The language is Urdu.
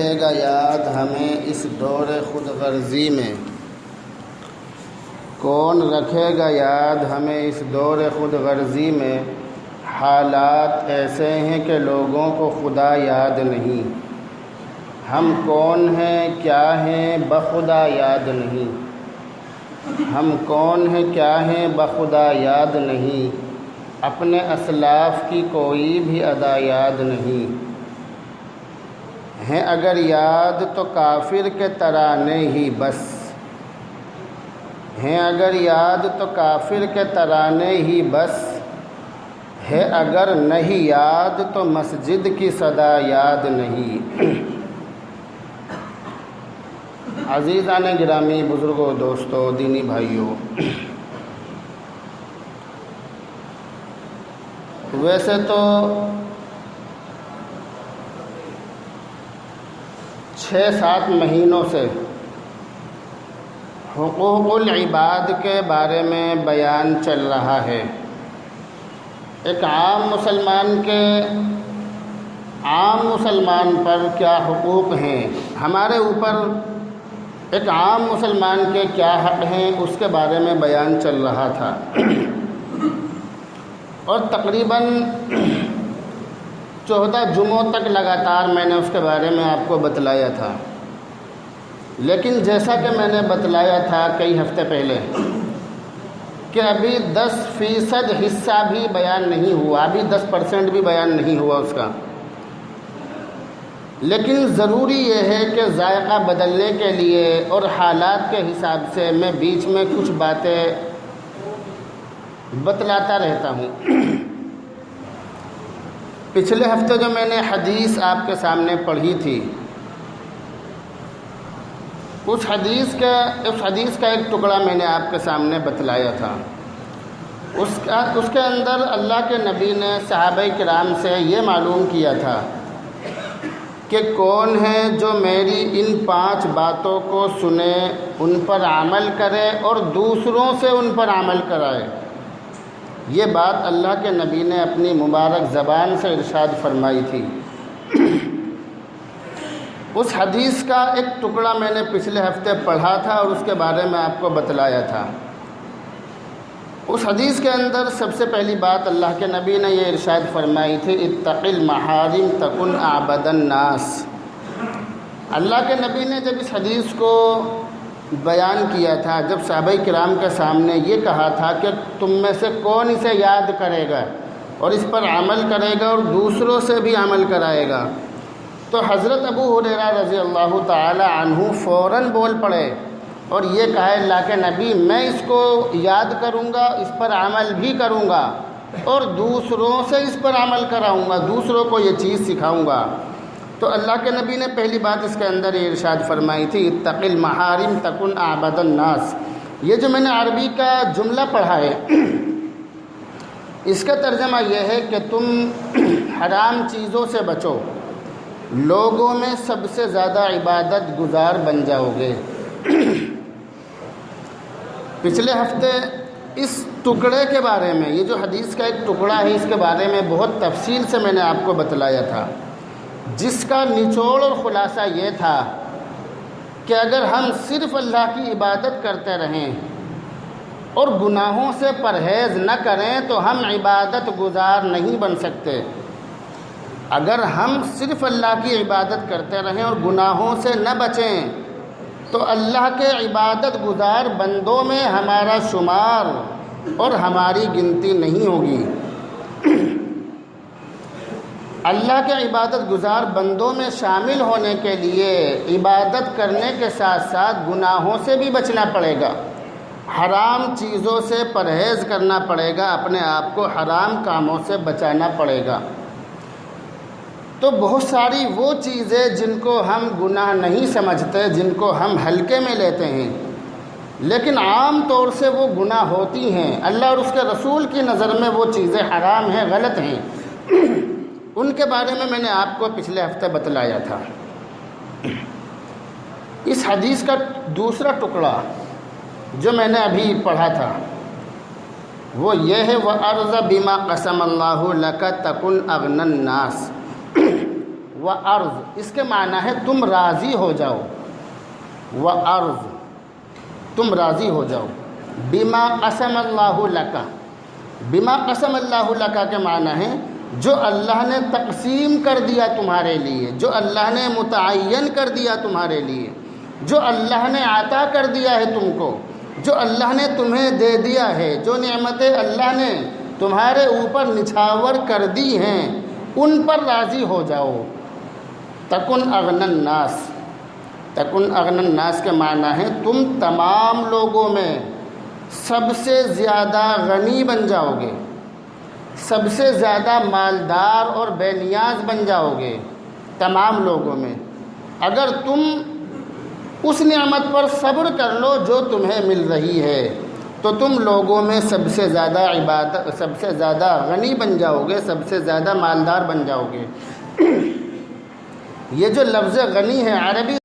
رکھے گا یاد ہمیں اس دور خود غرضی میں؟ کون رکھے گا یاد ہمیں اس دور خود غرضی میں؟ حالات ایسے ہیں کہ لوگوں کو خدا یاد نہیں۔ ہم کون ہیں کیا ہیں بخدا یاد نہیں۔ ہم کون ہیں کیا ہیں بخدا یاد نہیں۔ اپنے اسلاف کی کوئی بھی ادا یاد نہیں۔ ہیں اگر یاد تو کافر کے ترانے ہی بس۔ ہیں اگر یاد تو کافر کے ترانے ہی بس۔ ہے اگر نہیں یاد تو مسجد کی صدا یاد نہیں۔ عزیزان گرامی، بزرگوں، دوستوں، دینی بھائیوں، ویسے تو 6-7 مہینوں سے حقوق العباد کے بارے میں بیان چل رہا ہے۔ ایک عام مسلمان پر کیا حقوق ہیں، ہمارے اوپر ایک عام مسلمان کے کیا حق ہیں، اس کے بارے میں بیان چل رہا تھا، اور تقریباً 14 جمعوں تک لگاتار میں نے اس کے بارے میں آپ کو بتلایا تھا۔ لیکن جیسا کہ میں نے بتلایا تھا کئی ہفتے پہلے کہ ابھی 10% حصہ بھی بیان نہیں ہوا، ابھی 10% بھی بیان نہیں ہوا اس کا۔ لیکن ضروری یہ ہے کہ ذائقہ بدلنے کے لیے اور حالات کے حساب سے میں بیچ میں کچھ باتیں بتلاتا رہتا ہوں۔ پچھلے ہفتے جو میں نے حدیث آپ کے سامنے پڑھی تھی، اس حدیث کا ایک ٹکڑا میں نے آپ کے سامنے بتلایا تھا۔ اس کے اندر اللہ کے نبی نے صحابہ کرام سے یہ معلوم کیا تھا کہ کون ہے جو میری ان 5 باتوں کو سنے، ان پر عمل کرے اور دوسروں سے ان پر عمل کرائے۔ یہ بات اللہ کے نبی نے اپنی مبارک زبان سے ارشاد فرمائی تھی۔ اس حدیث کا ایک ٹکڑا میں نے پچھلے ہفتے پڑھا تھا اور اس کے بارے میں آپ کو بتلایا تھا۔ اس حدیث کے اندر سب سے پہلی بات اللہ کے نبی نے یہ ارشاد فرمائی تھی، اتق المحارم تکن اعبد الناس۔ اللہ کے نبی نے جب اس حدیث کو بیان کیا تھا، جب صحابہ کرام کے سامنے یہ کہا تھا کہ تم میں سے کون اسے یاد کرے گا اور اس پر عمل کرے گا اور دوسروں سے بھی عمل کرائے گا، تو حضرت ابو ہریرہ رضی اللہ تعالی عنہ فوراً بول پڑے اور یہ کہا، اللہ کے نبی میں اس کو یاد کروں گا، اس پر عمل بھی کروں گا اور دوسروں سے اس پر عمل کراؤں گا، دوسروں کو یہ چیز سکھاؤں گا۔ تو اللہ کے نبی نے پہلی بات اس کے اندر یہ ارشاد فرمائی تھی، اتق المحارم تکن اعبد الناس۔ یہ جو میں نے عربی کا جملہ پڑھا ہے، اس کا ترجمہ یہ ہے کہ تم حرام چیزوں سے بچو، لوگوں میں سب سے زیادہ عبادت گزار بن جاؤ گے۔ پچھلے ہفتے اس ٹکڑے کے بارے میں، یہ جو حدیث کا ایک ٹکڑا ہے، اس کے بارے میں بہت تفصیل سے میں نے آپ کو بتلایا تھا، جس کا نچوڑ اور خلاصہ یہ تھا کہ اگر ہم صرف اللہ کی عبادت کرتے رہیں اور گناہوں سے پرہیز نہ کریں تو ہم عبادت گزار نہیں بن سکتے۔ اگر ہم صرف اللہ کی عبادت کرتے رہیں اور گناہوں سے نہ بچیں تو اللہ کے عبادت گزار بندوں میں ہمارا شمار اور ہماری گنتی نہیں ہوگی۔ اللہ کے عبادت گزار بندوں میں شامل ہونے کے لیے عبادت کرنے کے ساتھ ساتھ گناہوں سے بھی بچنا پڑے گا، حرام چیزوں سے پرہیز کرنا پڑے گا، اپنے آپ کو حرام کاموں سے بچانا پڑے گا۔ تو بہت ساری وہ چیزیں جن کو ہم گناہ نہیں سمجھتے، جن کو ہم ہلکے میں لیتے ہیں، لیکن عام طور سے وہ گناہ ہوتی ہیں، اللہ اور اس کے رسول کی نظر میں وہ چیزیں حرام ہیں، غلط ہیں، ان کے بارے میں نے آپ کو پچھلے ہفتے بتلایا تھا۔ اس حدیث کا دوسرا ٹکڑا جو میں نے ابھی پڑھا تھا وہ یہ ہے، وَأَرْضَ بِمَا قَسَمَ اللَّهُ لَكَ تَكُنْ أَغْنَى النَّاسِ وَأَرْض اس کے معنی ہے تم راضی ہو جاؤ، وَأَرْض تم راضی ہو جاؤ، بما قسم اللہ لکا، بما قسم اللہ لکا کے معنی ہے جو اللہ نے تقسیم کر دیا تمہارے لیے، جو اللہ نے متعین کر دیا تمہارے لیے، جو اللہ نے عطا کر دیا ہے تم کو، جو اللہ نے تمہیں دے دیا ہے، جو نعمتیں اللہ نے تمہارے اوپر نچھاور کر دی ہیں، ان پر راضی ہو جاؤ۔ تکن اغنی الناس، تکن اغنی الناس کے معنی ہے تم تمام لوگوں میں سب سے زیادہ غنی بن جاؤ گے، سب سے زیادہ مالدار اور بے نیاز بن جاؤ گے تمام لوگوں میں، اگر تم اس نعمت پر صبر کر لو جو تمہیں مل رہی ہے تو تم لوگوں میں سب سے زیادہ غنی بن جاؤ گے، سب سے زیادہ مالدار بن جاؤ گے۔ یہ جو لفظ غنی ہے عربی